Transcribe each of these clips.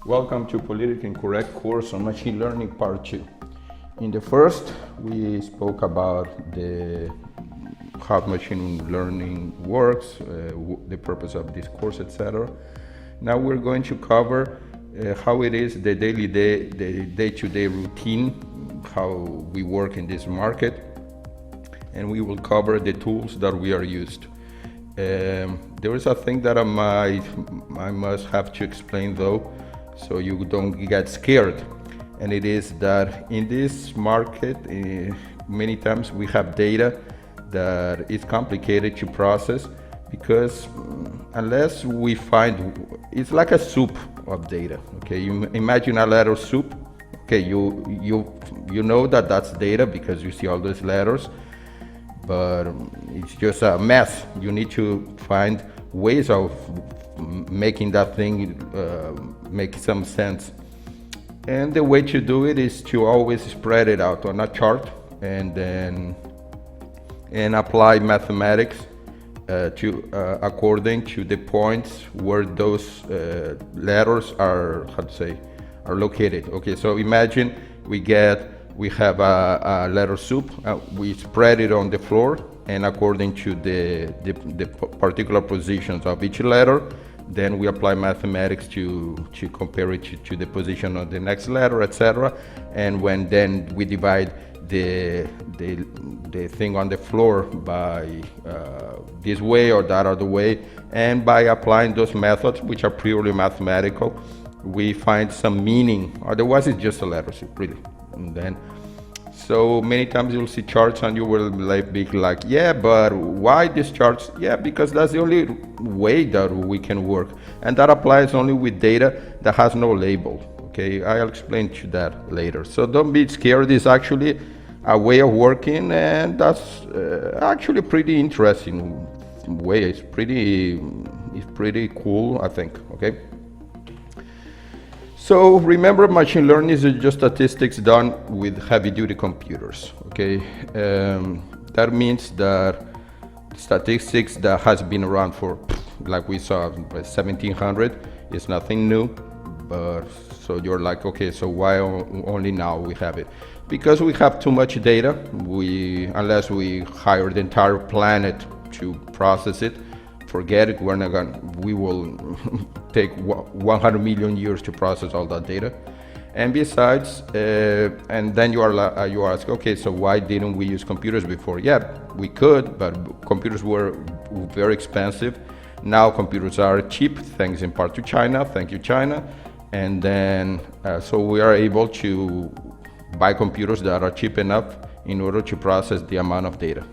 Welcome to Politically Incorrect course on Machine Learning Part 2. In the first, we spoke about how machine learning works, the purpose of this course, etc. Now we're going to cover how it is the day-to-day routine, how we work in this market, and we will cover the tools that we are used. There is a thing that I must have to explain though, so you don't get scared, and it is that in this market many times we have data that is complicated to process, because unless we find, it's like a soup of data. Okay, you imagine a letter soup. Okay, you know that that's data because you see all those letters, but it's just a mess. You need to find ways of making that thing make some sense. And the way to do it is to always spread it out on a chart and apply mathematics according to the points where those letters are located. Okay, so imagine we have a letter soup, we spread it on the floor, and according to the particular positions of each letter, then we apply mathematics to compare it to the position of the next letter, etc. And then we divide the thing on the floor by this way or that other way, and by applying those methods, which are purely mathematical, we find some meaning. Otherwise it's just a letter soup, really. And then so many times you'll see charts and you will be like, yeah, but why these charts? Yeah, because that's the only way that we can work, and that applies only with data that has no label. Okay, I'll explain to that later. So don't be scared. It's actually a way of working, and that's actually pretty interesting way. It's pretty cool, I think. Okay. So remember, machine learning is just statistics done with heavy-duty computers. Okay, that means that statistics that has been around for, like we saw, 1700 is nothing new. But so you're like, okay, so why only now we have it? Because we have too much data. Unless we hire the entire planet to process it, forget it. We will take 100 million years to process all that data. And besides, and then you ask, okay, so why didn't we use computers before? Yeah, we could, but computers were very expensive. Now computers are cheap, thanks in part to China. Thank you, China. And then, so we are able to buy computers that are cheap enough in order to process the amount of data.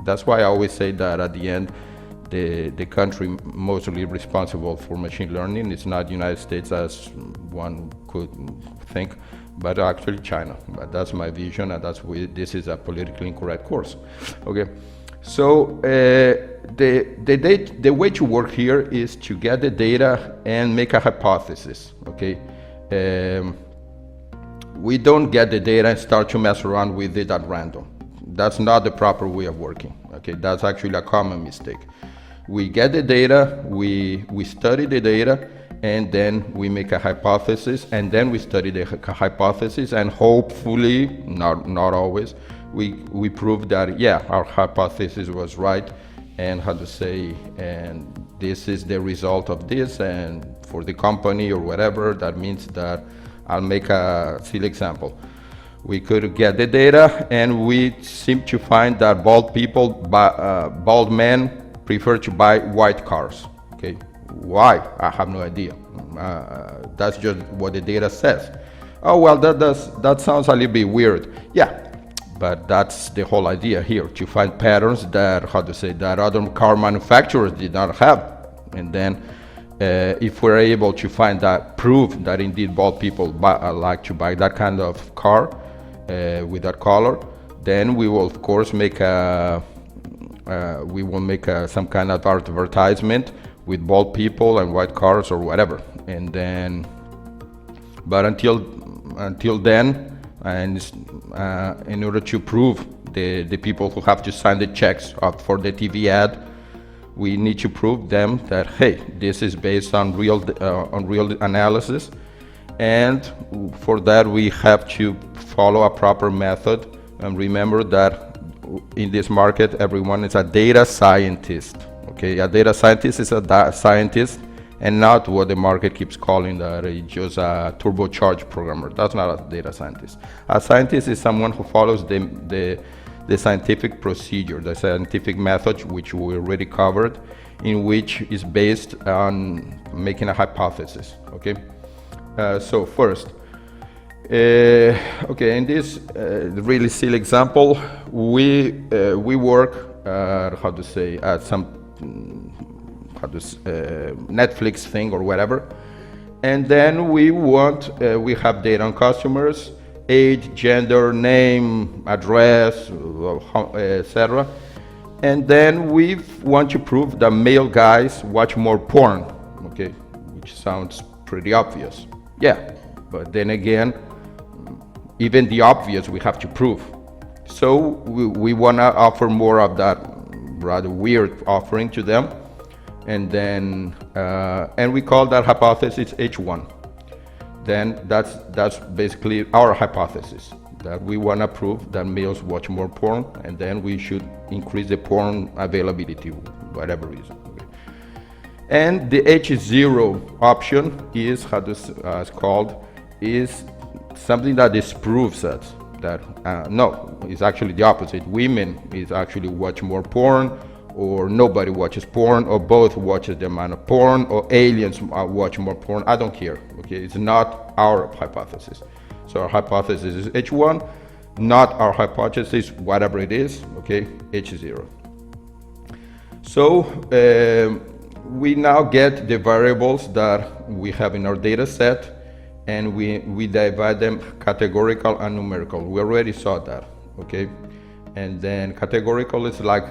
That's why I always say that at the end, the country mostly responsible for machine learning is not the United States, as one could think, but actually China. But that's my vision, and this is a politically incorrect course. Okay, so the way to work here is to get the data and make a hypothesis. Okay, we don't get the data and start to mess around with it at random. That's not the proper way of working. Okay, that's actually a common mistake. We get the data, we study the data, and then we make a hypothesis, and then we study the hypothesis, and hopefully, not always, we prove that, yeah, our hypothesis was right, and and this is the result of this, and for the company or whatever, that means that, I'll make a silly example. We could get the data, and we seem to find that bald men prefer to buy white cars. Okay, why? I have no idea. That's just what the data says. Oh well, that sounds a little bit weird. Yeah, but that's the whole idea here, to find patterns that that other car manufacturers did not have. And then if we're able to find that proof that indeed bald people like to buy that kind of car with that color, then we will of course make some kind of advertisement with bald people and white cars or whatever. And then, but until then, and in order to prove the people who have to sign the checks for the TV ad, we need to prove them that, hey, this is based on real analysis, and for that we have to follow a proper method. And remember that in this market, everyone is a data scientist. Okay, a data scientist is a scientist, and not what the market keeps calling that just a turbocharged programmer. That's not a data scientist. A scientist is someone who follows the scientific procedure, the scientific method, which we already covered, in which is based on making a hypothesis. Okay, so first, okay, in this really silly example, we work how to say at some Netflix thing or whatever, and then we have data on customers, age, gender, name, address, etc. And then we want to prove that male guys watch more porn, okay, which sounds pretty obvious. Yeah, but then again, even the obvious we have to prove. So we want to offer more of that rather weird offering to them, and then and we call that hypothesis H1. Then that's basically our hypothesis, that we want to prove that males watch more porn, and then we should increase the porn availability, whatever reason. Okay. And the H0 option is is something that disproves us that no, it's actually the opposite. Women is actually watch more porn, or nobody watches porn, or both watches the amount of porn, or aliens watch more porn. I don't care. Okay, it's not our hypothesis. So our hypothesis is H1, not our hypothesis, whatever it is. Okay, H0. So we now get the variables that we have in our data set, and we divide them categorical and numerical. We already saw that. Okay, and then categorical is like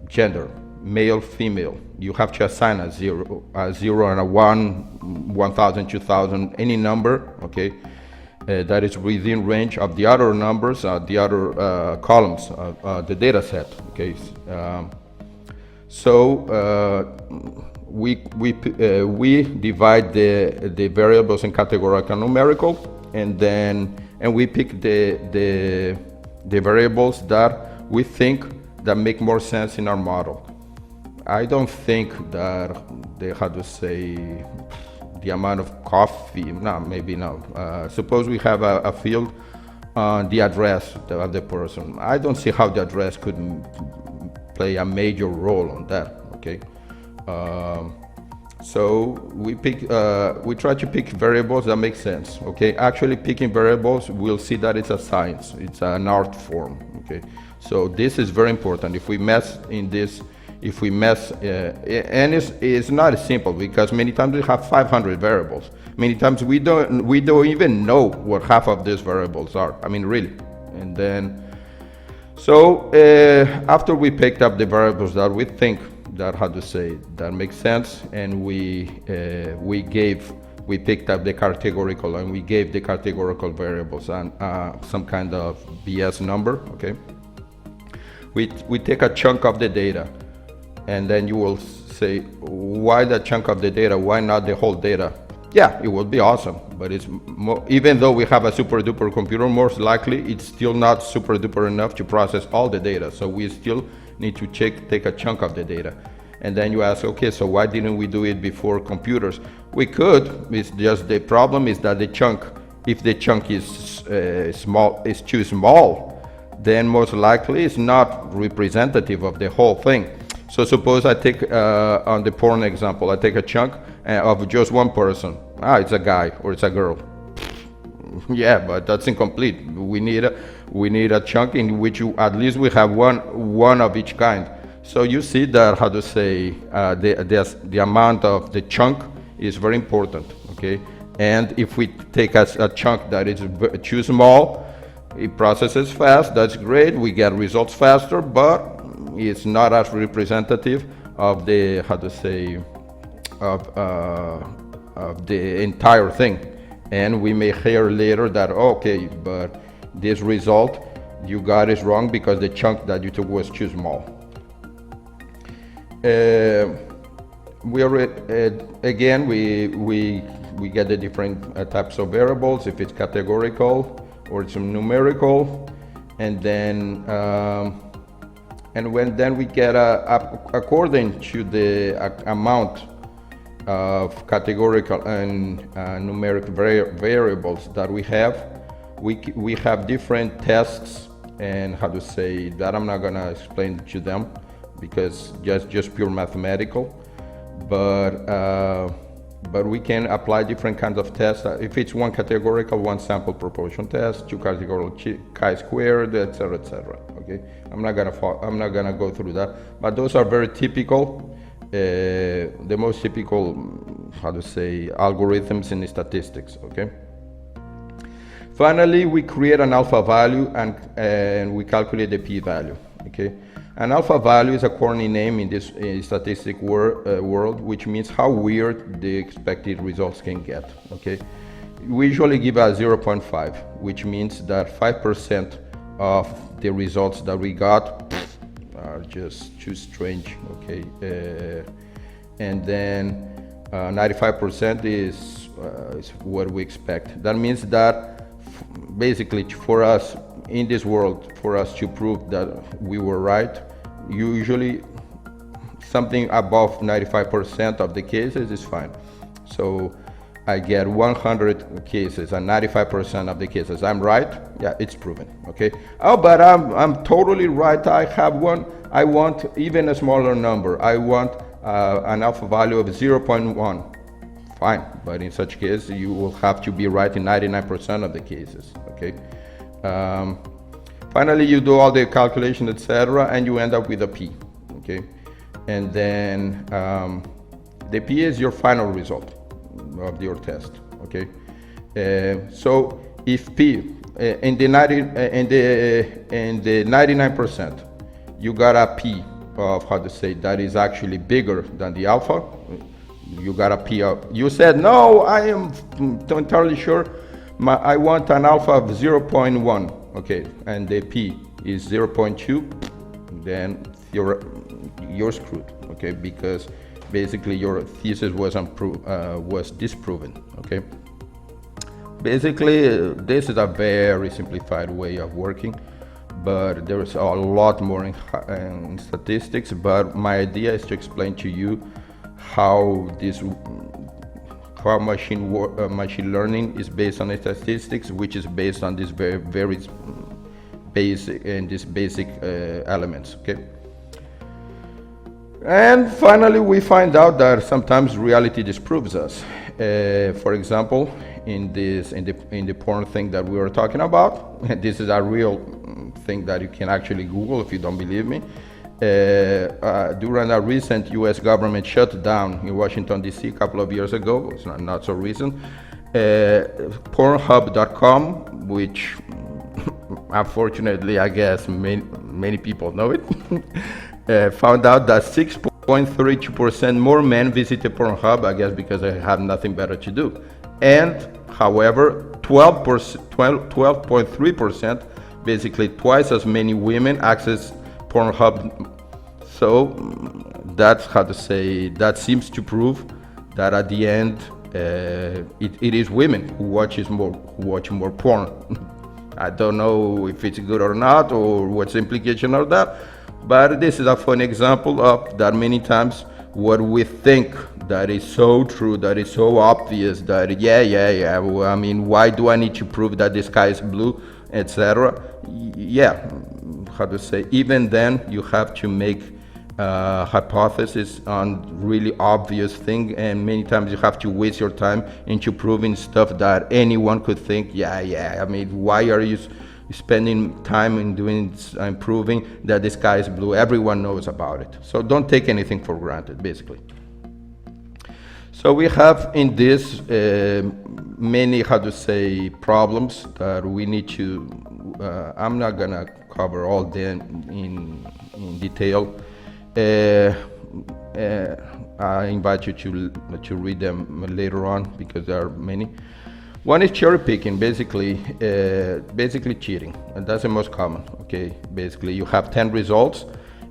gender, male, female. You have to assign a zero and a 1, 1000, 2000, any number, okay, that is within range of the other numbers, the other columns of the data set, okay. So we divide the variables in categorical and numerical, and we pick the variables that we think that make more sense in our model. I don't think that they had to say the amount of coffee. No, maybe no. Suppose we have a field on the address of the person. I don't see how the address could play a major role on that. Okay. So we try to pick variables that make sense. Okay. Actually, picking variables, we'll see that it's a science. It's an art form. Okay. So this is very important. If we mess in this, and it's not simple, because many times we have 500 variables. Many times we don't even know what half of these variables are. I mean, really. And then, so after we picked up the variables that we think that that makes sense, and we picked up the categorical, and we gave the categorical variables and some kind of BS number. Okay. We take a chunk of the data, and then you will say, why that chunk of the data? Why not the whole data? Yeah, it would be awesome, but it's even though we have a super duper computer, most likely it's still not super duper enough to process all the data. So we still need to take a chunk of the data. And then you ask, okay, so why didn't we do it before computers? We could. It's just the problem is that the chunk, if the chunk is too small, then most likely it's not representative of the whole thing. So suppose I take, on the porn example, I take a chunk of just one person. It's a guy or it's a girl. Yeah, but that's incomplete. We need a chunk in which at least we have one of each kind. So you see that, the amount of the chunk is very important, okay? And if we take a chunk that is too small, it processes fast, that's great, we get results faster, but it's not as representative of the, of the entire thing. And we may hear later that, okay, but this result you got is wrong because the chunk that you took was too small. We already, again, we get the different types of variables, if it's categorical or it's numerical, and then then we get according to the amount of categorical and numeric variables that we have different tests, and how to say that I'm not gonna explain to them because just pure mathematical, but we can apply different kinds of tests. If it's one categorical, one sample proportion test, two categorical chi-squared, etc., etc. Okay, I'm not gonna go through that, but those are very typical, the most typical, how to say, algorithms in statistics. Okay. Finally, we create an alpha value and we calculate the p-value. Okay. An alpha value is a corny name in this statistic world, which means how weird the expected results can get. Okay, we usually give a 0.5, which means that 5% of the results that we got are just too strange. Okay, and then 95% is what we expect. That means that basically for us in this world, for us to prove that we were right, usually something above 95% of the cases is fine. So I get 100 cases and 95% of the cases I'm right, yeah, it's proven. Okay. Oh, but I'm totally right. I want even a smaller number. I want an alpha value of 0.1. Fine, but in such case you will have to be right in 99% of the cases. Okay. Finally, you do all the calculation, etc., and you end up with a p. Okay, and then the p is your final result of your test. Okay, so if p in the 99%, you got a p of, how to say, that is actually bigger than the alpha. You got a p of, you said no, I am entirely sure. I want an alpha of 0.1. Okay, and the p is 0.2, then you're screwed. Okay, because basically your thesis was disproven. Okay, basically this is a very simplified way of working, but there's a lot more in statistics. But my idea is to explain to you how machine learning is based on statistics, which is based on these very basic elements. Okay. And finally, we find out that sometimes reality disproves us. For example, in the porn thing that we were talking about, this is a real thing that you can actually Google if you don't believe me. During a recent U.S. government shutdown in Washington, D.C. a couple of years ago, it's not so recent, Pornhub.com, which unfortunately I guess many people know it, found out that 6.32% more men visited Pornhub, I guess because they have nothing better to do. And however, 12.3%, basically twice as many women access Pornhub. So that's, how to say, that seems to prove that at the end it is women who watch more porn. I don't know if it's good or not, or what's the implication of that, but this is a fun example of that many times what we think that is so true, that is so obvious, that yeah, well, I mean, why do I need to prove that the sky is blue, etc. Yeah, how to say, even then you have to make hypothesis on really obvious thing, and many times you have to waste your time into proving stuff that anyone could think, yeah, I mean, why are you spending time in doing and proving that the sky is blue? Everyone knows about it. So don't take anything for granted, basically. So we have in this many, how to say, problems that we need to, I'm not gonna cover all them in detail. I invite you to read them later on because there are many. One is cherry picking, basically cheating, and that's the most common. Okay, basically you have 10 results,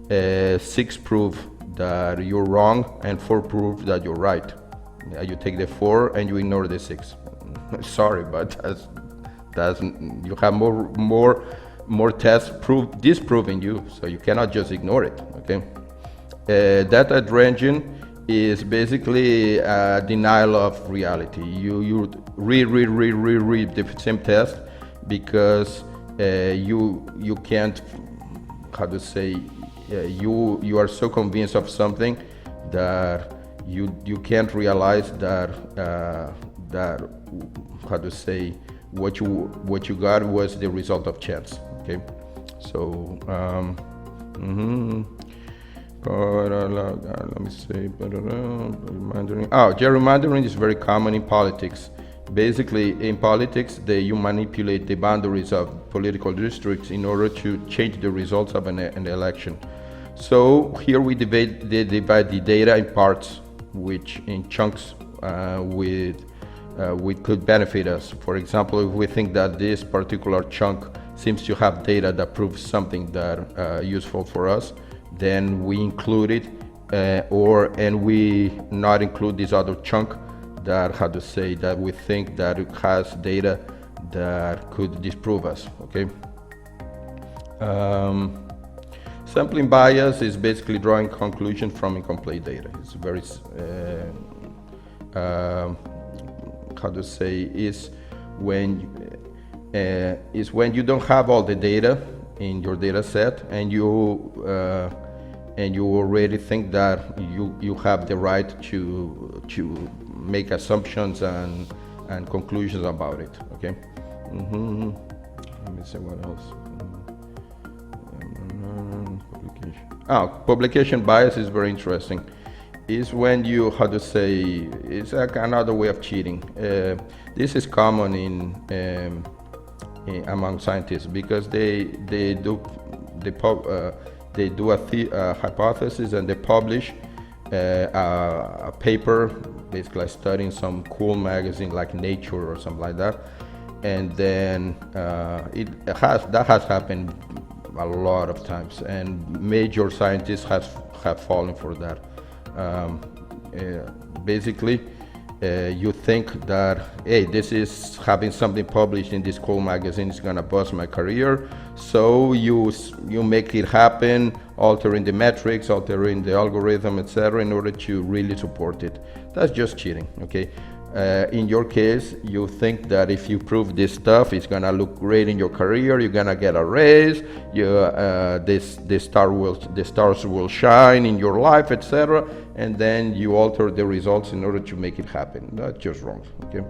6 prove that you're wrong and 4 prove that you're right. You take the 4 and you ignore the 6. Sorry, but that's you have more tests disproving you, so you cannot just ignore it. Okay. Data dredging is basically a denial of reality. You read the same test because you can't, how to say, you are so convinced of something that you can't realize that how to say, what you got was the result of chance. Okay, so let me say, gerrymandering is very common in politics. Basically, in politics, you manipulate the boundaries of political districts in order to change the results of an election. So here we divide the data in parts, which in chunks we could benefit us. For example, if we think that this particular chunk seems to have data that proves something that useful for us, then we include it, and we not include this other chunk that, how to say, that we think that it has data that could disprove us. Okay. Sampling bias is basically drawing conclusion from incomplete data. It's very how to say, is when you don't have all the data in your data set, and you already think that you have the right to make assumptions and conclusions about it. Okay. Let me see what else. Publication bias is very interesting. Is when you, how to say, it's like another way of cheating. This is common among scientists, because they do a hypothesis, and they publish a paper, basically studying some cool magazine like Nature or something like that, and then that has happened a lot of times, and major scientists have fallen for that. Basically, you think that, hey, this is having something published in this cool magazine is gonna boost my career, so you make it happen, altering the metrics, altering the algorithm, etc., in order to really support it. That's just cheating. Okay. In your case, you think that if you prove this stuff, it's gonna look great in your career. You're gonna get a raise. The stars will shine in your life, etc. And then you alter the results in order to make it happen. That's just wrong. Okay.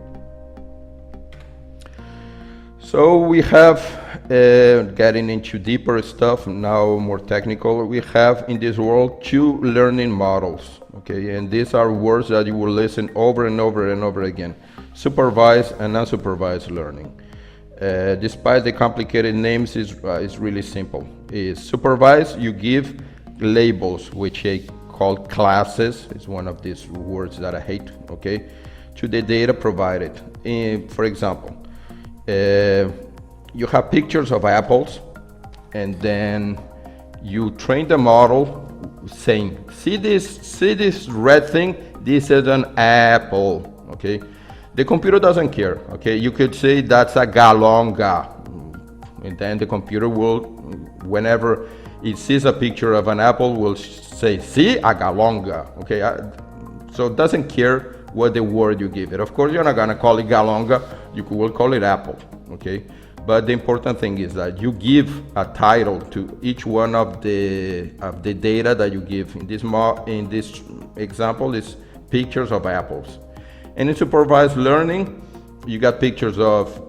So we have, getting into deeper stuff now, more technical. We have in this world 2 learning models. Okay, and these are words that you will listen over and over and over again: supervised and unsupervised learning. Despite the complicated names, it's really simple. Is supervised, you give labels, which I call classes. It's one of these words that I hate. Okay, to the data provided. For example, you have pictures of apples, and then you train the model saying, see this red thing, this is an apple. Okay, the computer doesn't care. Okay, you could say that's a galonga, and then the computer will, whenever it sees a picture of an apple, will say, see, a galonga. Okay, so it doesn't care what the word you give it. Of course, you're not gonna call it galonga, you will call it apple. Okay, but the important thing is that you give a title to each one of the data that you give. In this example, is pictures of apples. And in supervised learning, you got pictures of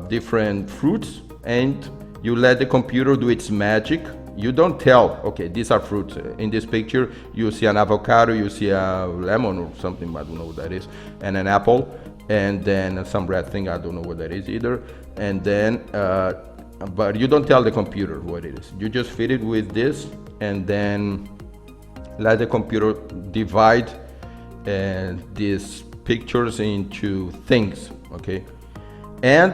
different fruits, and you let the computer do its magic. You don't tell, okay, these are fruits. In this picture, you see an avocado, you see a lemon or something, I don't know what that is, and an apple, and then some red thing, I don't know what that is either. And then, but you don't tell the computer what it is. You just feed it with this, and then let the computer divide these pictures into things, okay? And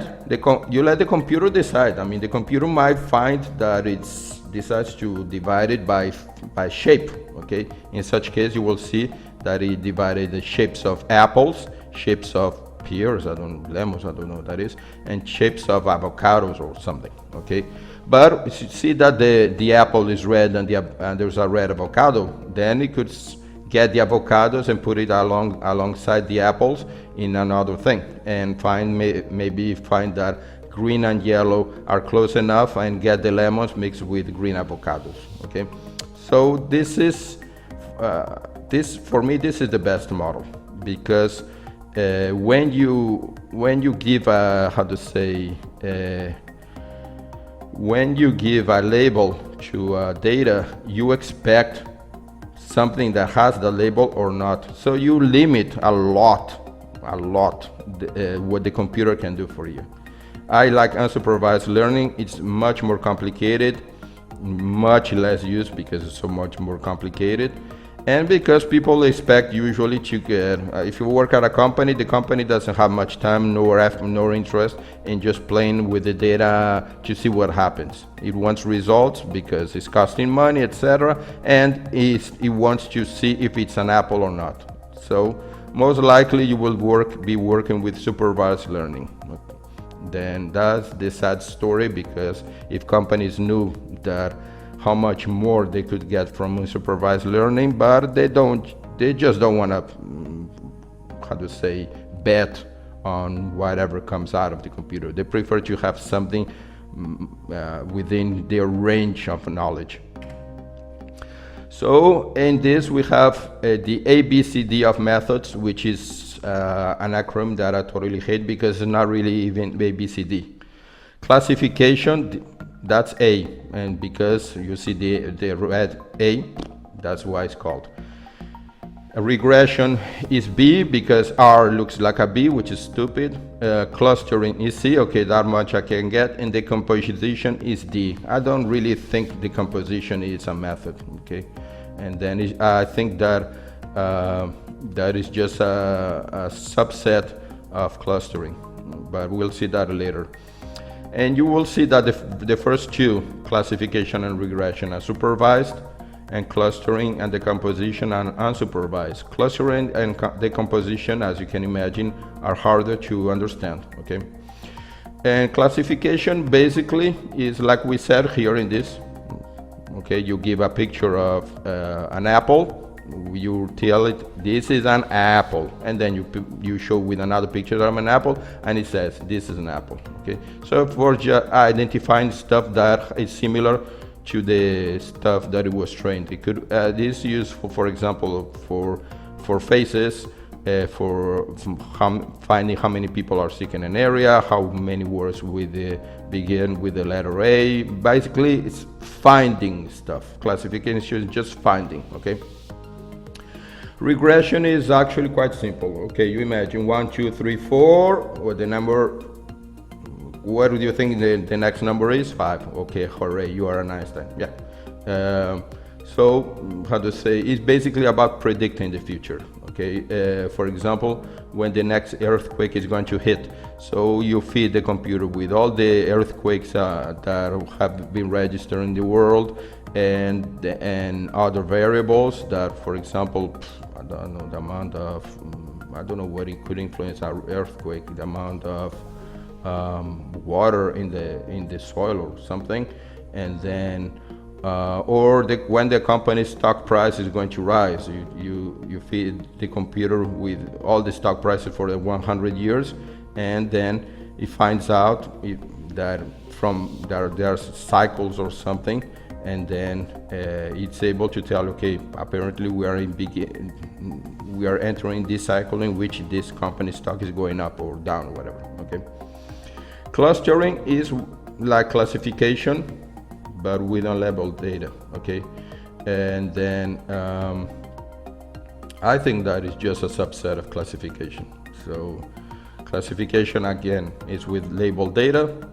you let the computer decide. I mean, the computer might find that decides to divide it by shape. Okay, in such case you will see that it divided the shapes of apples, shapes of pears, lemons, I don't know what that is, and shapes of avocados or something. Okay, but you see that the apple is red and there's a red avocado. Then it could get the avocados and put it alongside the apples in another thing, and maybe find that green and yellow are close enough, and get the lemons mixed with green avocados. Okay, so this is for me this is the best model, because when you give when you give a label to data, you expect something that has the label or not. So you limit a lot what the computer can do for you. I like unsupervised learning. It's much more complicated, much less used because it's so much more complicated, and because people expect usually to get, if you work at a company, the company doesn't have much time nor interest in just playing with the data to see what happens. It wants results because it's costing money, etc., and it wants to see if it's an apple or not. So most likely you will be working with supervised learning. Then that's the sad story, because if companies knew that how much more they could get from unsupervised learning, but they just don't want to bet on whatever comes out of the computer. They prefer to have something within their range of knowledge. So in this we have the ABCD of methods, which is an acronym that I totally hate because it's not really even ABCD. Classification, that's A, and because you see the red A, that's why it's called. A regression is B because R looks like a B, which is stupid. Clustering is C, okay, that much I can get. And decomposition is D. I don't really think decomposition is a method, okay. And then I think that that is just a subset of clustering, but we'll see that later. And you will see that the first two, classification and regression, are supervised, and clustering and decomposition are unsupervised. Clustering and decomposition, as you can imagine, are harder to understand, okay? And classification basically is like we said here in this, okay? You give a picture of an apple, you tell it this is an apple, and then you show with another picture of an apple, and it says this is an apple. Okay, so for identifying stuff that is similar to the stuff that it was trained, it could this is useful, for example, for faces, for finding how many people are sick in an area, how many words begin with the letter A. Basically, it's finding stuff. Classification is just finding. Okay. Regression is actually quite simple. Okay, you imagine 1, 2, 3, 4, or the number. What do you think the next number is? 5. Okay, hooray, you are an Einstein. Yeah. So how to say? It's basically about predicting the future. Okay. For example, when the next earthquake is going to hit, so you feed the computer with all the earthquakes that have been registered in the world, and other variables that, for example, I don't know the amount of, I don't know what it could influence our earthquake, the amount of water in the soil or something, and then when the company's stock price is going to rise, you feed the computer with all the stock prices for the 100 years, and then it finds out that there are cycles or something, and then it's able to tell, okay, apparently we are entering this cycle in which this company stock is going up or down or whatever. Okay. Clustering is like classification, but with unlabeled data. Okay, and then I think that is just a subset of classification. So classification again is with labeled data.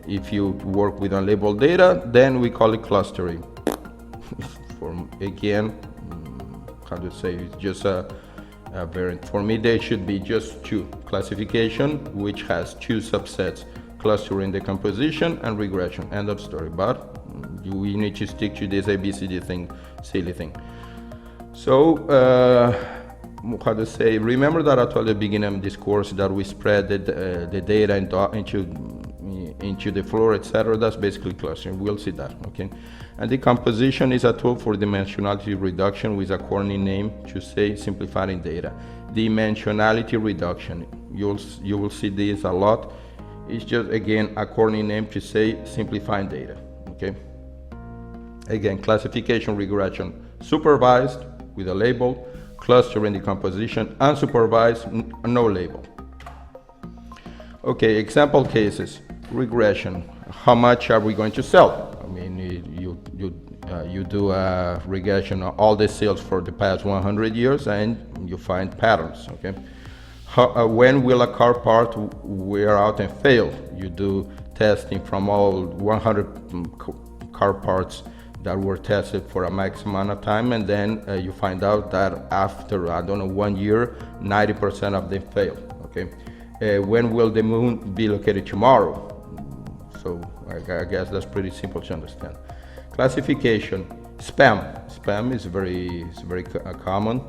If you work with unlabeled data, then we call it clustering. Again, how to say, it's just a variant. For me, there should be just two: classification, which has two subsets: clustering, decomposition, and regression. End of story. But we need to stick to this ABCD thing, silly thing. So, how to say, remember that I told you at the beginning of this course that we spread the data into the floor, etc. That's basically clustering. We'll see that, okay? And decomposition is a tool for dimensionality reduction with a corny name to say simplifying data. Dimensionality reduction. You will see this a lot. It's just, again, a corny name to say simplifying data, okay? Again, classification regression, supervised with a label, clustering decomposition, unsupervised, no label. Okay, example cases, regression. How much are we going to sell? I mean, you do a regression of all the sales for the past 100 years and you find patterns, okay? When will a car part wear out and fail? You do testing from all 100 car parts that were tested for a max amount of time, and then you find out that after, I don't know, 1 year, 90% of them fail, okay? When will the moon be located tomorrow? So I guess that's pretty simple to understand. Classification, spam is very common.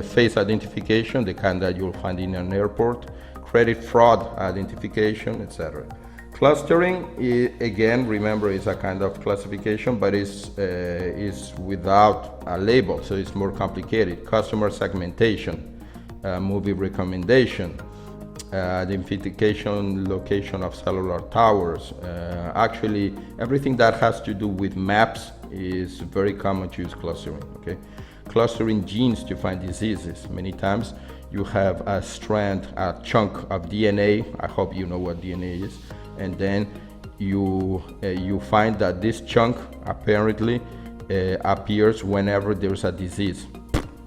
Face identification, the kind that you'll find in an airport, credit fraud identification, etc. Clustering, again, remember, is a kind of classification, but is without a label, so it's more complicated. Customer segmentation, movie recommendation, identification location of cellular towers. Actually, everything that has to do with maps is very common to use clustering, okay? Clustering genes to find diseases. Many times you have a strand, a chunk of DNA. I hope you know what DNA is. And then you find that this chunk apparently appears whenever there's a disease.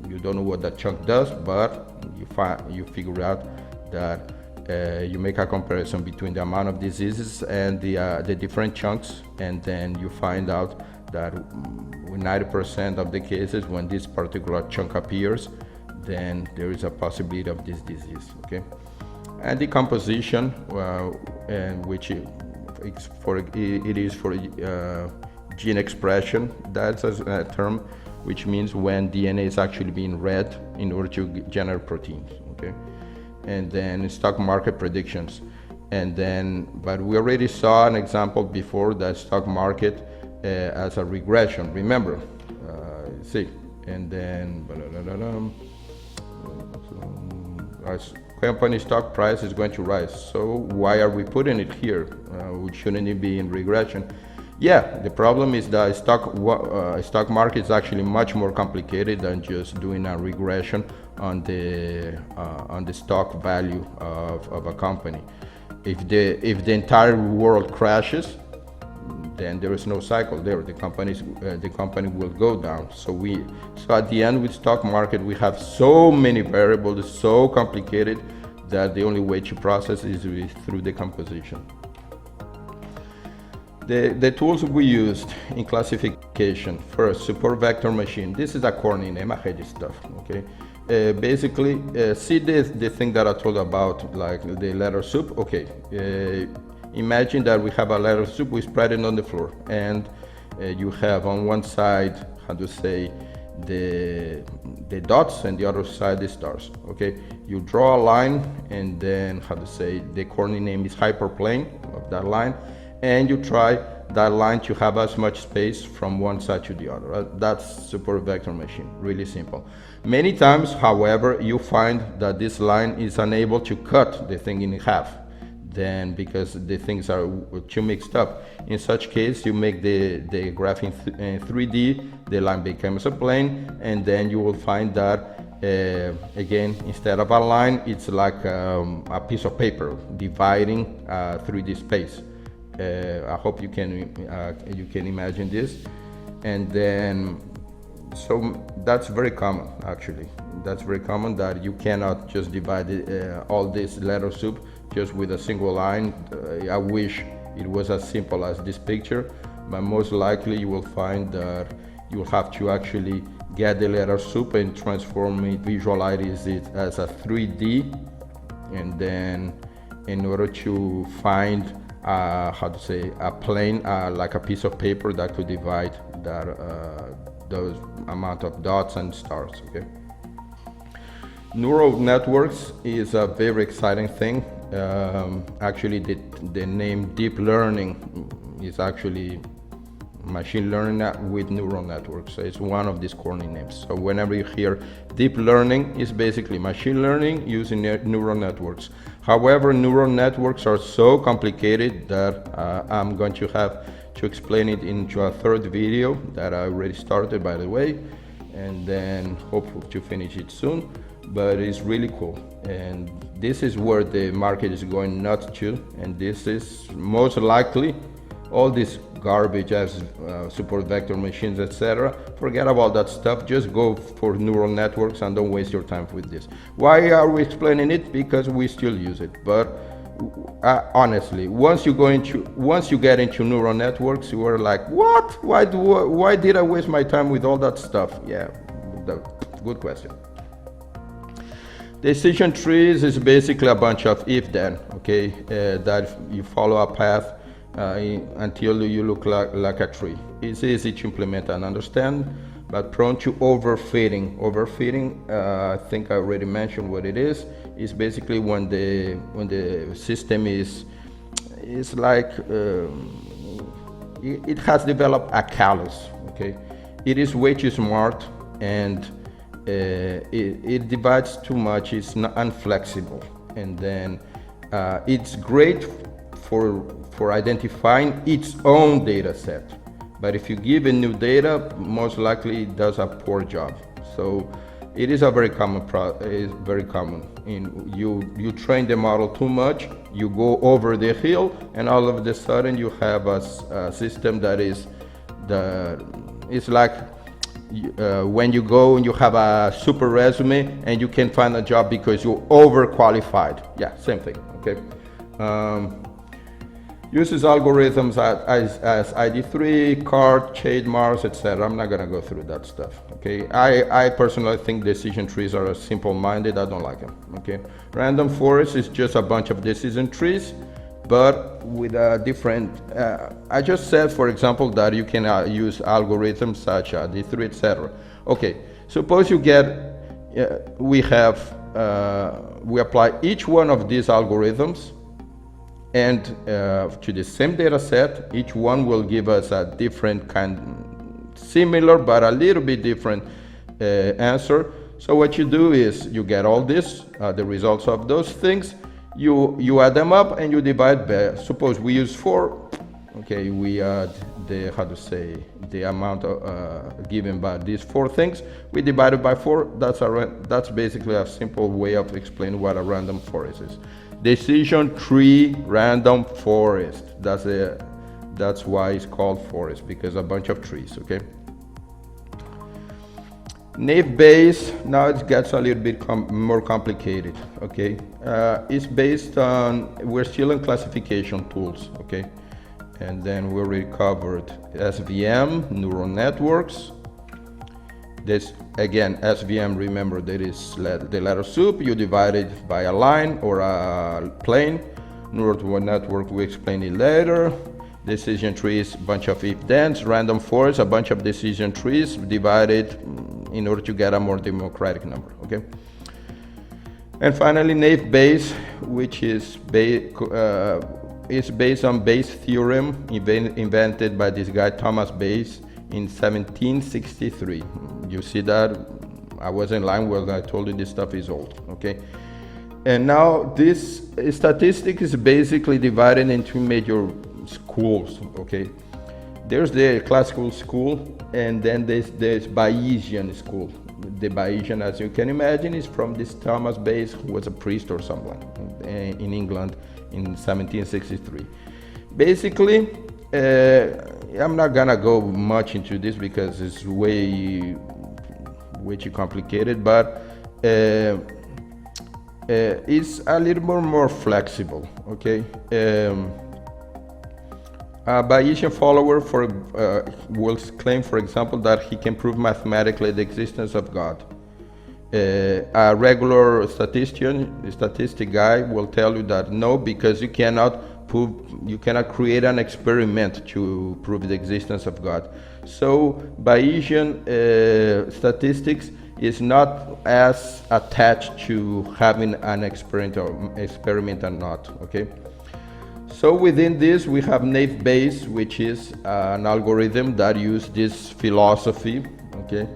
You don't know what that chunk does, but you figure out that you make a comparison between the amount of diseases and the different chunks, and then you find out that 90% of the cases, when this particular chunk appears, then there is a possibility of this disease, okay? And decomposition, which it is for gene expression. That's a term which means when DNA is actually being read in order to generate proteins, okay? And then stock market predictions. And then, but we already saw an example before, that stock market as a regression, remember, see, and then company stock price is going to rise, so why are we putting it here? Shouldn't it be in regression? Yeah, the problem is that stock market is actually much more complicated than just doing a regression on the stock value of a company. If the entire world crashes, then there is no cycle there. The company will go down. So at the end, with stock market, we have so many variables, so complicated, that the only way to process is through decomposition. The tools we used in classification: first, support vector machine. This is a corny name, I hate this stuff, okay? Basically, see the thing that I told about, like the letter soup, okay? Imagine that we have a letter soup, we spread it on the floor, and you have on one side, how to say, the dots, and the other side the stars, okay? You draw a line, and then, how to say, the corny name is hyperplane of that line, and you try that line to have as much space from one side to the other. That's support vector machine, really simple. Many times, however, you find that this line is unable to cut the thing in half, then because the things are too mixed up. In such case, you make the graph in 3D, the line becomes a plane, and then you will find that again, instead of a line, it's like a piece of paper dividing 3D space. I hope you can imagine this. And then, so that's very common, actually. That's very common, that you cannot just divide all this letter soup just with a single line. I wish it was as simple as this picture, but most likely you will find that you will have to actually get the letter soup and transform it, visualize it as a 3D, and then in order to find how to say, a plane, like a piece of paper that could divide that those amount of dots and stars. Okay. Neural networks is a very exciting thing. Actually, the name deep learning is actually machine learning with neural networks. So it's one of these corny names. So whenever you hear deep learning, it's basically machine learning using neural networks. However, neural networks are so complicated that I'm going to have to explain it into a third video that I already started, by the way, and then hopefully to finish it soon. But it's really cool, and this is where the market is going nuts to, and this is most likely all this garbage as support vector machines, etc. Forget about that stuff. Just go for neural networks and don't waste your time with this. Why are we explaining it? Because we still use it. But honestly, once you get into neural networks, you are like, what? Why did I waste my time with all that stuff? Yeah, good question. Decision trees is basically a bunch of if-then, okay, that you follow a path until you look like a tree. It's easy to implement and understand, but prone to overfitting. Overfitting, I think I already mentioned what it is. It's basically when the system is like it has developed a callus. Okay, it is way too smart, and it divides too much. It's not unflexible, and then it's great for identifying its own data set. But if you give it new data, most likely it does a poor job. So it is a very common you train the model too much, you go over the hill, and all of a sudden you have a system that it's like when you go and you have a super resume and you can find a job because you're overqualified. Yeah, same thing. Okay. Uses algorithms as ID3, CART, shade marks, etc. I'm not gonna go through that stuff. Okay. I personally think decision trees are simple-minded. I don't like them. Okay. Random forest is just a bunch of decision trees, but with a different. I just said, for example, that you can use algorithms such as D3, etc. Okay. Suppose you get. We apply each one of these algorithms. And to the same data set, each one will give us a different similar but a little bit different answer. So what you do is you get all this, the results of those things, you add them up and you divide by, suppose we use 4, okay, we add the amount given by these 4 things, we divide it by 4, that's basically a simple way of explaining what a random forest is. Decision tree random forest. That's why it's called forest, because a bunch of trees. Okay. Naive Bayes. Now it gets a little bit more complicated. Okay. It's based on. We're still in classification tools. Okay. And then we already covered SVM, neural networks. This again, SVM, remember that is the letter soup, you divide it by a line or a plane. Neural network, we explain it later. Decision trees, bunch of if-thens. Random forest, a bunch of decision trees divided in order to get a more democratic number, okay? And finally, naive Bayes, which is based on Bayes' theorem invented by this guy, Thomas Bayes, in 1763. You see that I was in line where I told you this stuff is old, okay? And now this statistic is basically divided into major schools, okay? There's the classical school, and then there's Bayesian school. The Bayesian, as you can imagine, is from this Thomas Bayes, who was a priest or someone in England in 1763. Basically, I'm not gonna go much into this because it's way too complicated, but it's a little more flexible, okay? A Bayesian follower will claim, for example, that he can prove mathematically the existence of God. A regular statistic guy will tell you that no, because you cannot create an experiment to prove the existence of God. So Bayesian statistics is not as attached to having an experiment or not. Okay. So within this we have naive Bayes, which is an algorithm that uses this philosophy. Okay.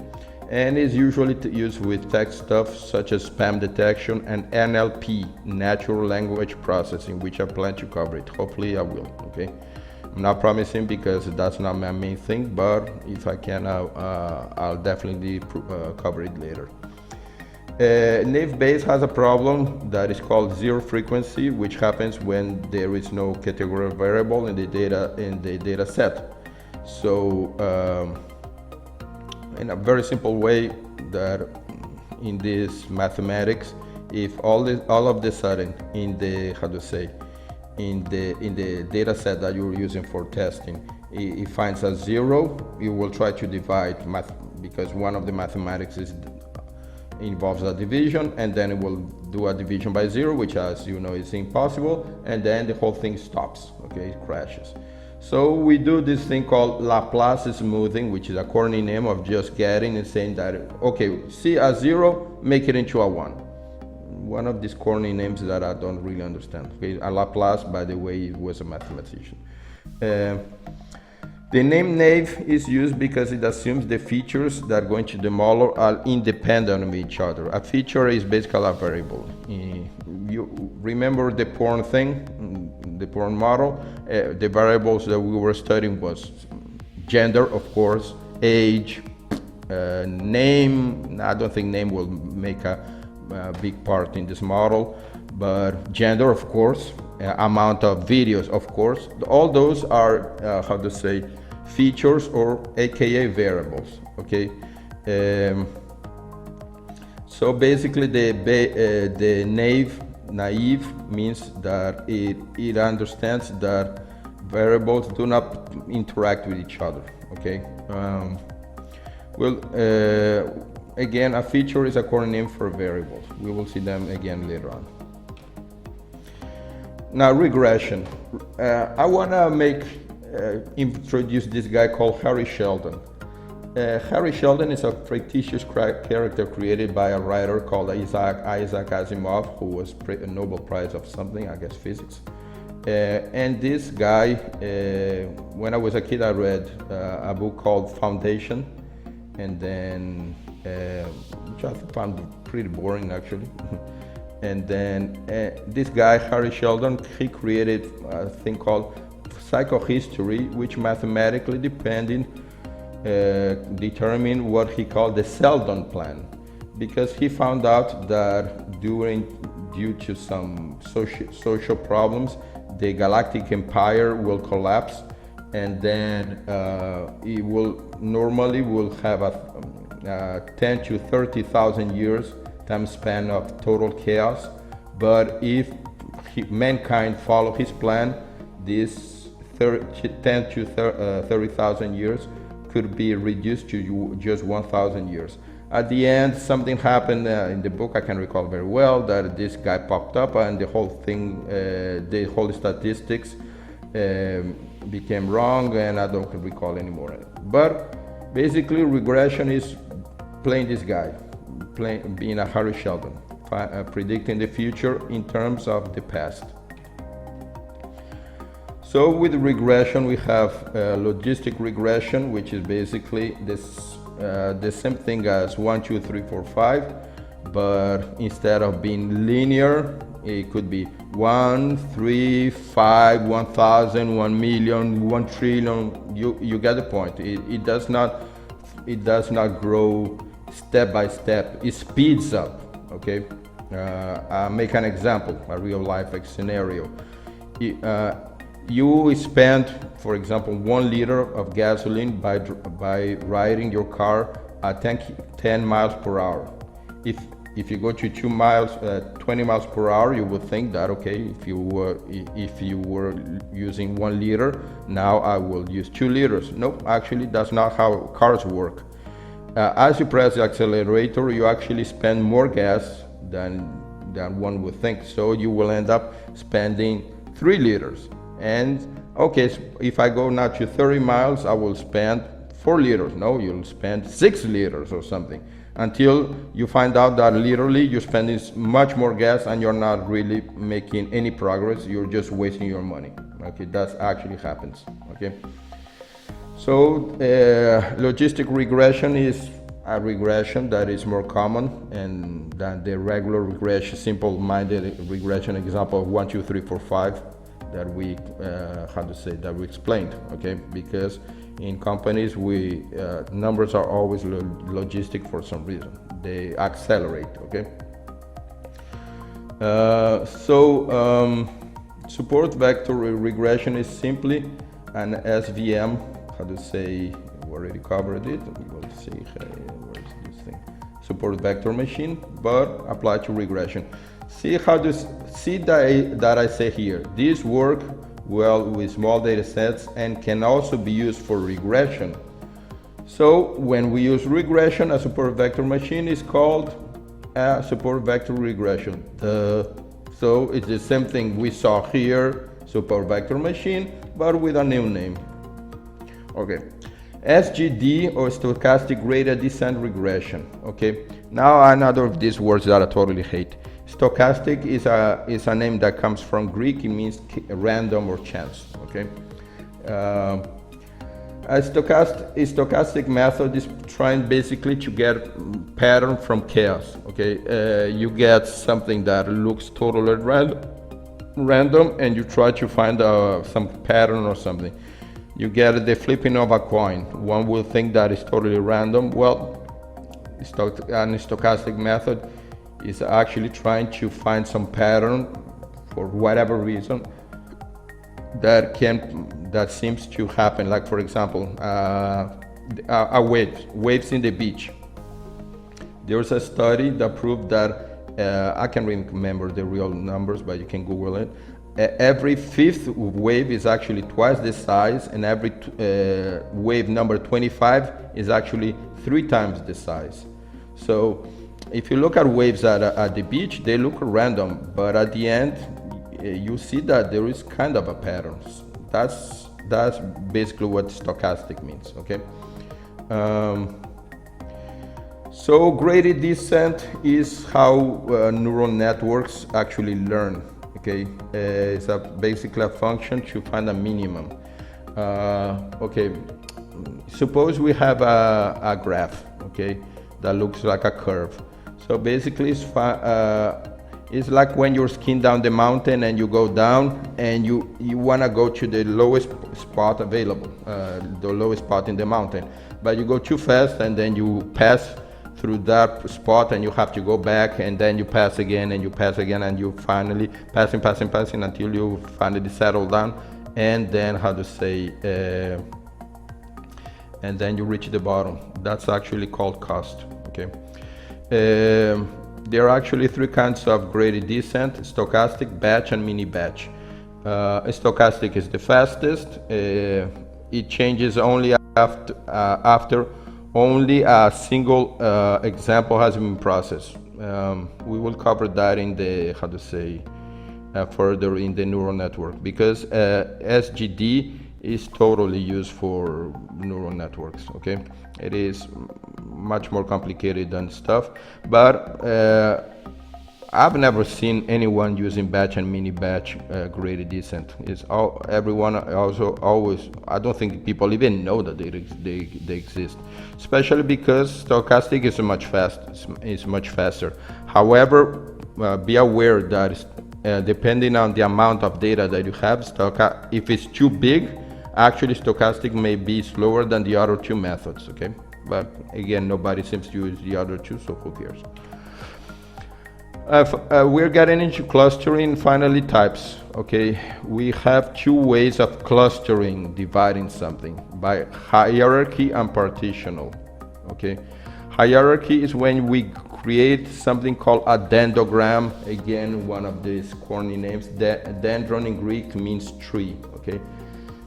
And is usually used with tech stuff such as spam detection and NLP, natural language processing, which I plan to cover it. Hopefully I will, okay? I'm not promising because that's not my main thing, but if I can, I'll definitely cover it later. Naive Bayes has a problem that is called zero frequency, which happens when there is no categorical variable in the data set. So, in a very simple way, that in this mathematics, if all of the sudden in the data set that you're using for testing, it finds a zero, you will try to divide because one of the mathematics involves a division, and then it will do a division by zero, which, as you know, is impossible, and then the whole thing stops. Okay, it crashes. So we do this thing called Laplace smoothing, which is a corny name of just getting and saying that, okay, see a zero, make it into a one. One of these corny names that I don't really understand. Okay, a Laplace, by the way, was a mathematician. The name naive is used because it assumes the features that are going to the model are independent of each other. A feature is basically a variable. You remember the porn thing, the porn model? The variables that we were studying was gender, of course, age, name. I don't think name will make a big part in this model, but gender, of course, amount of videos, of course. All those are features, or aka variables. Okay. So basically the naive means that it understands that variables do not interact with each other. Okay. Again, a feature is a corny name for variables. We will see them again later on. Now, regression. I want to introduce this guy called Harry Sheldon. Harry Sheldon is a fictitious character created by a writer called Isaac Asimov, who was a Nobel Prize of something, I guess physics. And this guy, when I was a kid, I read a book called Foundation, and then which I found pretty boring actually. And then this guy, Harry Sheldon, he created a thing called psychohistory, which mathematically determine what he called the Sheldon plan, because he found out that due to some social problems, the galactic empire will collapse, and then it will normally have a 10 to 30,000 years time span of total chaos. But if mankind follow his plan, this 10 to 30,000 years could be reduced to just 1,000 years. At the end, something happened in the book, I can recall very well, that this guy popped up and the whole thing, the whole statistics became wrong, and I don't recall anymore. But basically, regression is playing this guy, being a Harry Sheldon, predicting the future in terms of the past. So with regression, we have logistic regression, which is basically the same thing as 1, 2, 3, 4, 5, but instead of being linear, it could be 1, 3, 5, 1,000, 1 million, 1 trillion. You get the point. It does not grow step by step. It speeds up. Okay. I'll make an example, a real life scenario. You spend, for example, 1 liter of gasoline by riding your car at 10 miles per hour. If you go to 20 miles per hour, you would think that, okay, if you were using 1 liter, now I will use 2 liters. Nope, actually that's not how cars work. As you press the accelerator, you actually spend more gas than one would think. So you will end up spending 3 liters. And okay, so if I go now to 30 miles, I will spend 4 liters. No, you'll spend 6 liters or something, until you find out that literally you're spending much more gas and you're not really making any progress. You're just wasting your money. Okay, that actually happens. Okay. So logistic regression is a regression that is more common and than the regular regression, simple-minded regression example of 1, 2, 3, 4, 5 that we that we explained. Okay, because in companies we numbers are always logistic for some reason. They accelerate. Okay. Support vector regression is simply an SVM. We already covered it. We will see where's this thing. Support vector machine, but applied to regression. See that I say here. These work well with small data sets and can also be used for regression. So when we use regression, a support vector machine is called a support vector regression. So it's the same thing we saw here, support vector machine, but with a new name. Okay, SGD or stochastic gradient descent regression. Okay, now another of these words that I totally hate. Stochastic is a name that comes from Greek. It means random or chance. Okay, a stochastic method is trying basically to get pattern from chaos. Okay, you get something that looks totally random, and you try to find some pattern or something. You get the flipping of a coin. One will think that it's totally random. Well, a stochastic method is actually trying to find some pattern for whatever reason that seems to happen. Like for example, waves in the beach. There's a study that proved that I can't remember the real numbers, but you can Google it. Every 5th wave is actually twice the size, and every wave number 25 is actually 3 times the size. So if you look at waves at the beach, they look random, but at the end you see that there is kind of a pattern. That's basically what stochastic means. Okay. So gradient descent is how neural networks actually learn. Okay, it's basically a function to find a minimum. Okay, suppose we have a graph, okay, that looks like a curve. So basically it's like when you're skiing down the mountain and you go down and you want to go to the lowest spot available, the lowest spot in the mountain, but you go too fast and then you pass through that spot and you have to go back, and then you pass again and you pass again, and you finally passing until you finally settle down, and then and then you reach the bottom. That's actually called cost. Okay. There are actually 3 kinds of gradient descent: stochastic, batch, and mini batch. Stochastic is the fastest. It changes only after only a single example has been processed. We will cover that in the further in the neural network, because SGD is totally used for neural networks. Okay, it is much more complicated than stuff, but I've never seen anyone using batch and mini batch gradient descent. Everyone also always. I don't think people even know that they exist, especially because stochastic is much faster. However, be aware that depending on the amount of data that you have, if it's too big, actually stochastic may be slower than the other 2 methods. Okay, but again, nobody seems to use the other 2, so who cares? We're getting into clustering finally types. Okay, we have 2 ways of clustering, dividing something, by hierarchy and partitional. Okay, hierarchy is when we create something called a dendrogram. Again, one of these corny names. Dendron in Greek means tree. Okay,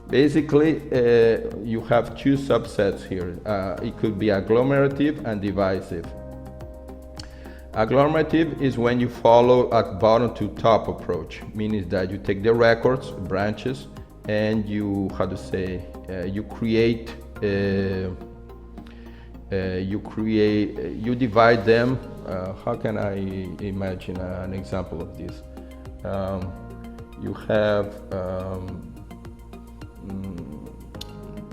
basically you have 2 subsets here. It could be agglomerative and divisive. Agglomerative is when you follow a bottom to top approach, meaning that you take the records, branches, and you, how to say, you create, you divide them. How can I imagine an example of this? You have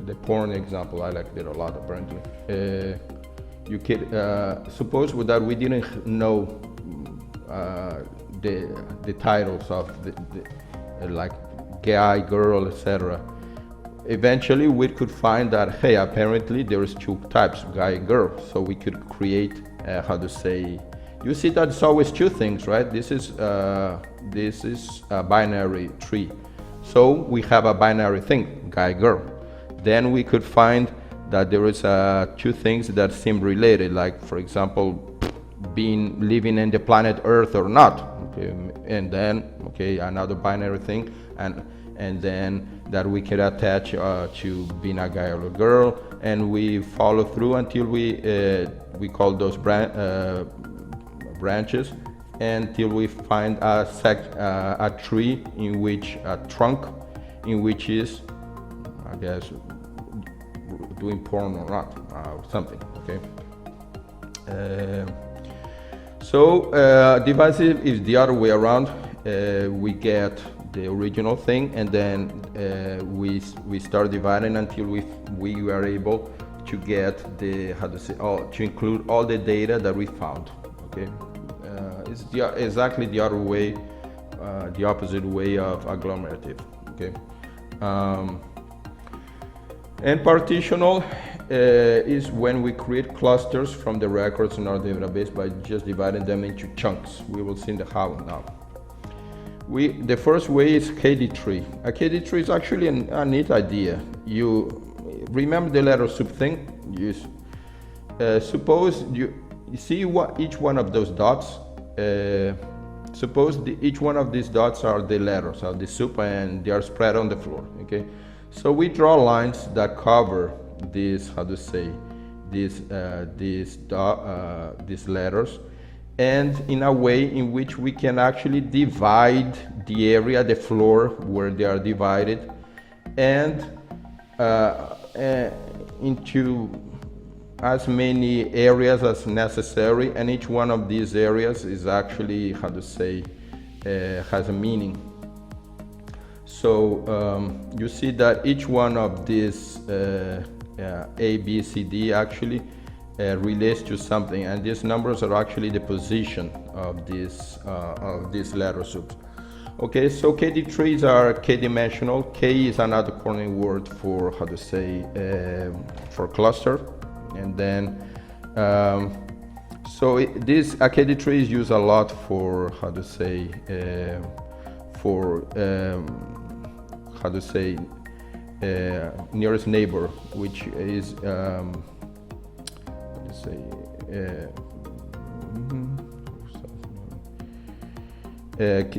the porn example. I like it a lot, apparently. You could suppose that we didn't know the titles of the like guy, girl, etc. Eventually we could find that, hey, apparently there is two types, guy and girl. So we could create, how to say, you see that it's always two things, right? This is a binary tree. So we have a binary thing, guy, girl. Then we could find that there is two things that seem related, like, for example, living in the planet Earth or not. Okay, and then, okay, another binary thing, and then that we can attach to being a guy or a girl, and we follow through until we call those branches, until we find a tree in which a trunk in which is, I guess, doing porn or not, something. Okay. Divisive is the other way around. We get the original thing, and then we start dividing until we are able to get the, how to say, to include all the data that we found. Okay, it's exactly the other way, the opposite way of agglomerative. Okay, and partitional is when we create clusters from the records in our database by just dividing them into chunks. We will see the how now. The first way is KD tree. A KD tree is actually a neat idea. You remember the letter soup thing? Suppose you see what each one of those dots. Suppose each one of these dots are the letters of the soup, and they are spread on the floor. Okay, so we draw lines that cover these, how to say, these letters, and in a way in which we can actually divide the area, the floor where they are divided, and into as many areas as necessary, and each one of these areas is actually, how to say, has a meaning. So you see that each one of these A, B, C, D actually relates to something, and these numbers are actually the position of these letter soups. Okay, so KD trees are k-dimensional. K is another corner word for, how to say, for cluster, and then this KD tree is used a lot for, how to say, how to say, nearest neighbor, which is how to say,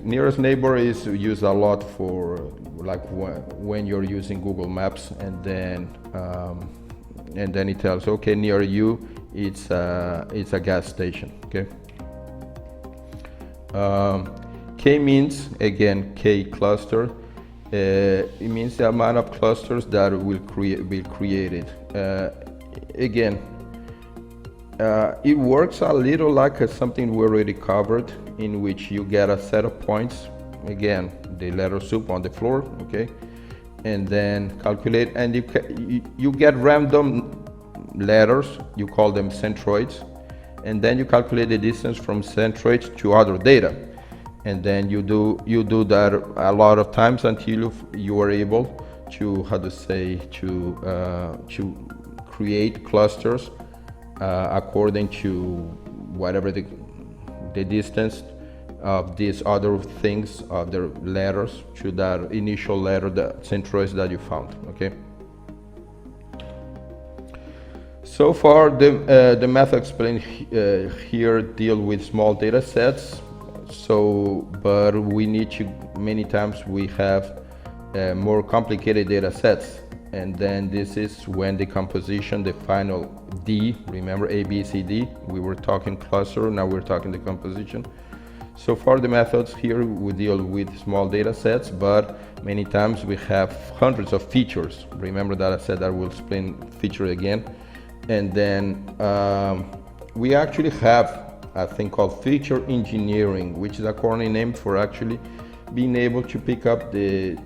nearest neighbor is used a lot for, like, when you're using Google Maps, and then it tells, okay, near you it's a gas station. Okay. K means, again, K cluster. It means the amount of clusters that will be created. Again, it works a little like something we already covered, in which you get a set of points, again, the letter soup on the floor, okay, and then calculate, and you get random letters, you call them centroids, and then you calculate the distance from centroids to other data. And then you do that a lot of times until you are able to, how to say, to create clusters according to whatever the distance of these other things, other letters, to that initial letter, the centroids that you found. Okay. So far, the method explained here deal with small data sets. So, but we need to, many times we have more complicated data sets, and then this is when decomposition, the final D, remember A, B, C, D, we were talking cluster, now we're talking decomposition. So far the methods here we deal with small data sets, but many times we have hundreds of features. Remember that I said I will explain feature again. And then we actually have a thing called feature engineering, which is a corny name for actually being able to pick up the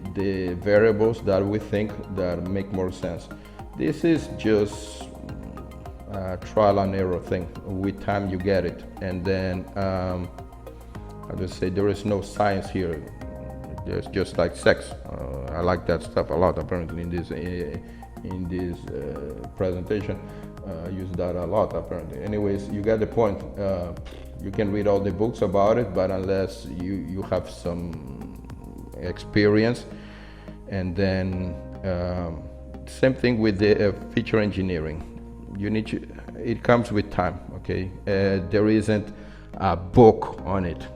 variables that we think that make more sense. This is just a trial and error thing. With time you get it. And then I just say there is no science here. There's just like sex. I like that stuff a lot apparently in this presentation. I use that a lot apparently. Anyways, you get the point. You can read all the books about it, but unless you have some experience. And then same thing with the feature engineering. You need to, it comes with time, okay? There isn't a book on it.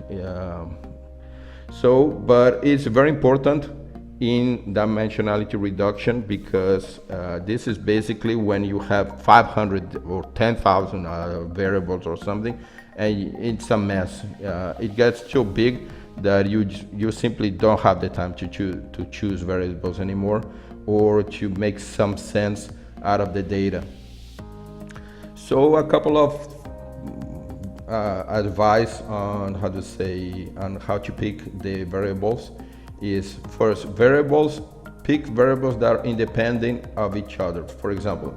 But it's very important in dimensionality reduction because this is basically when you have 500 or 10,000 variables or something, and it's a mess. It gets too big that you simply don't have the time to choose variables anymore, or to make some sense out of the data. So a couple of advice on how to pick the variables is, first, pick variables that are independent of each other. For example,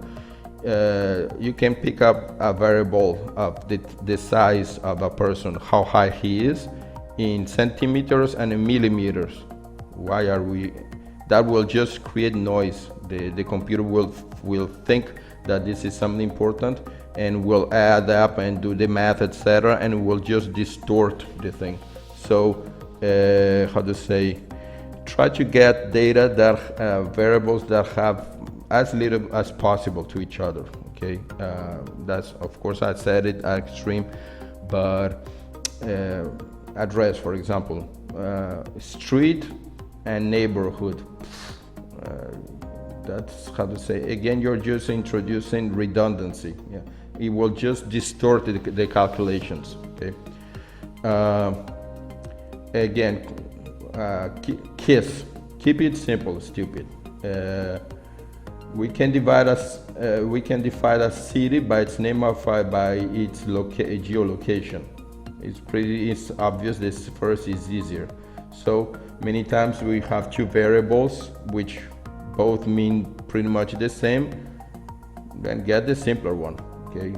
you can pick up a variable of the size of a person, how high he is, in centimeters and in millimeters. Why are we? That will just create noise. The computer will think that this is something important and will add up and do the math, etc., and will just distort the thing. So try to get data that variables that have as little as possible to each other. Okay, that's, of course, I said it at extreme, but address, for example, street and neighborhood. That's again, you're just introducing redundancy. Yeah, it will just distort the calculations. Okay. Again, KISS. Keep it simple, stupid. We can define a city by its name or by its geolocation. It's obvious. This first is easier. So many times we have two variables which both mean pretty much the same. Then get the simpler one. Okay,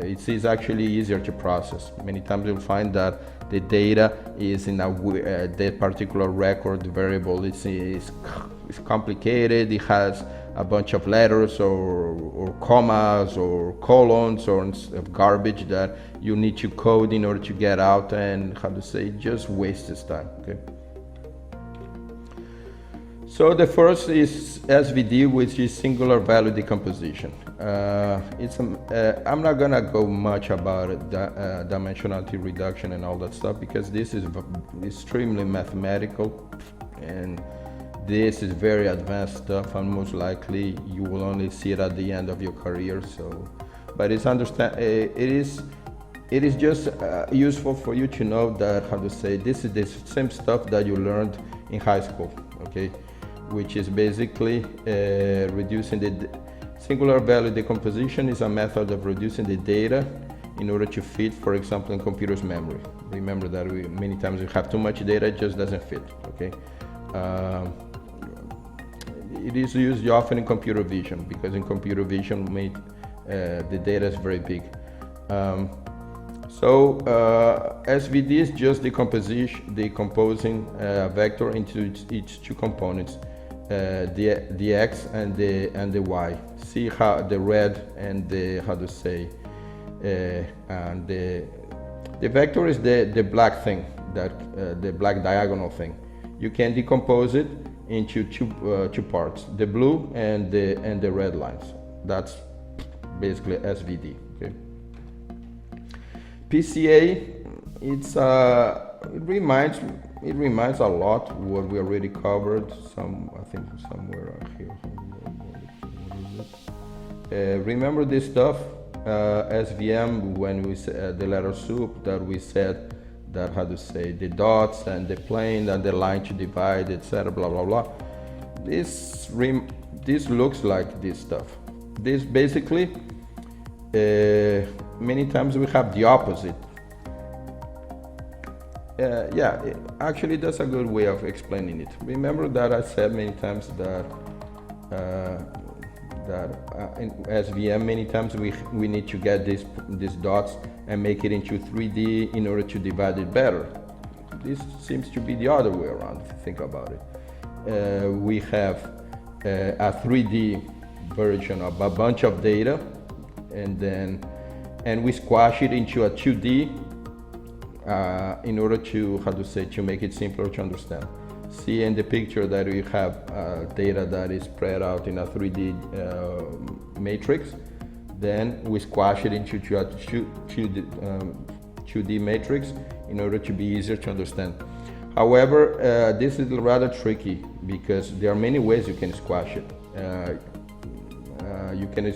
it's actually easier to process. Many times you'll find that the data is in that particular record variable. It's complicated. It has a bunch of letters or commas or colons or garbage that you need to code in order to get out, and just wastes time. Okay. So the first is SVD, which is singular value decomposition. I'm not gonna go much about it, dimensionality reduction and all that stuff, because this is extremely mathematical, and this is very advanced stuff, and most likely you will only see it at the end of your career. So, but it is just useful for you to know that this is the same stuff that you learned in high school. Okay. Which is basically reducing the singular value decomposition is a method of reducing the data in order to fit, for example, in computer's memory. Remember that many times we have too much data, it just doesn't fit. Okay, it is used often in computer vision, because in computer vision the data is very big. SVD is just decomposing a vector into its two components, the x and the y. See how the red and the and the vector is the black thing, that the black diagonal thing. You can decompose it into two parts, the blue and the red lines. That's basically SVD. Okay. PCA, it reminds a lot what we already covered. I think somewhere here. Remember this stuff, SVM, when we said the letter soup, that we said that how to say, the dots and the plane and the line to divide, etc. Blah blah blah. This looks like this stuff. This basically, many times we have the opposite. Yeah, actually that's a good way of explaining it. Remember that I said many times that in SVM many times we need to get these dots and make it into 3D in order to divide it better. This seems to be the other way around if you think about it. We have a 3D version of a bunch of data, and we squash it into a 2D in order to, how to say, to make it simpler to understand. See in the picture that we have data that is spread out in a 3D matrix. Then we squash it into a 2D matrix in order to be easier to understand. However, this is rather tricky because there are many ways you can squash it. You can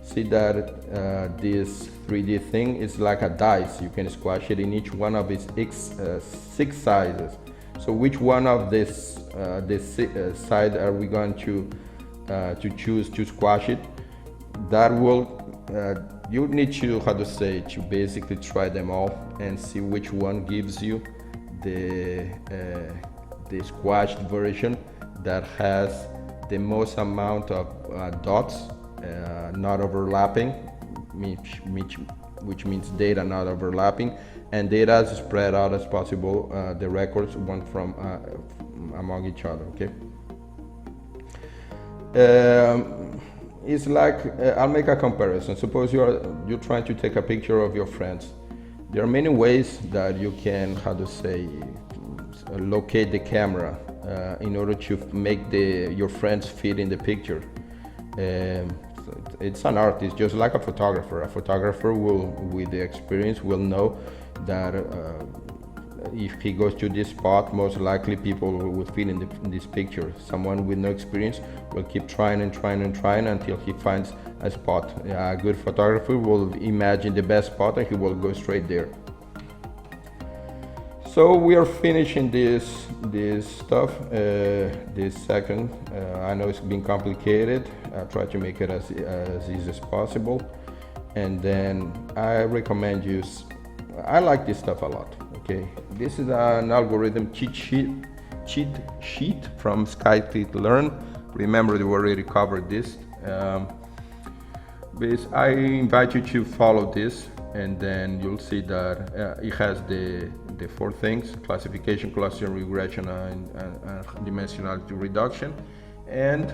see that this 3D thing is like a dice. You can squash it in each one of its 6 sizes. So which one of this side are we going to choose to squash it? That will you need to, how to say, to basically try them all and see which one gives you the squashed version that has the most amount of dots not overlapping, which means data not overlapping, and data as spread out as possible, the records one from among each other. Okay. It's like I'll make a comparison. Suppose you're trying to take a picture of your friends. There are many ways that you can, how to say, locate the camera in order to make your friends fit in the picture. It's an art. It's just like a photographer. A photographer will, with the experience, will know that if he goes to this spot, most likely people will fit in this picture. Someone with no experience will keep trying and trying and trying until he finds a spot. A good photographer will imagine the best spot and he will go straight there. So we are finishing this stuff, this second. I know it's been complicated. I try to make it as easy as possible. And then I recommend you, I like this stuff a lot, okay? This is an algorithm cheat sheet from Scikit-learn. Remember, we already covered this. I invite you to follow this, and then you'll see that it has the 4 things: classification, clustering, regression, and dimensionality reduction. And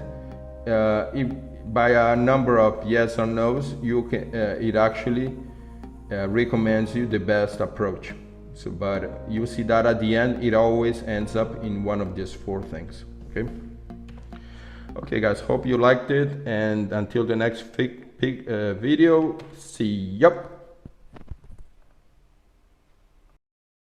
by a number of yes or no's, you can it actually recommends you the best approach. So, but you see that at the end, it always ends up in one of these 4 things. Okay. Okay, guys. Hope you liked it, and until the next video, see ya.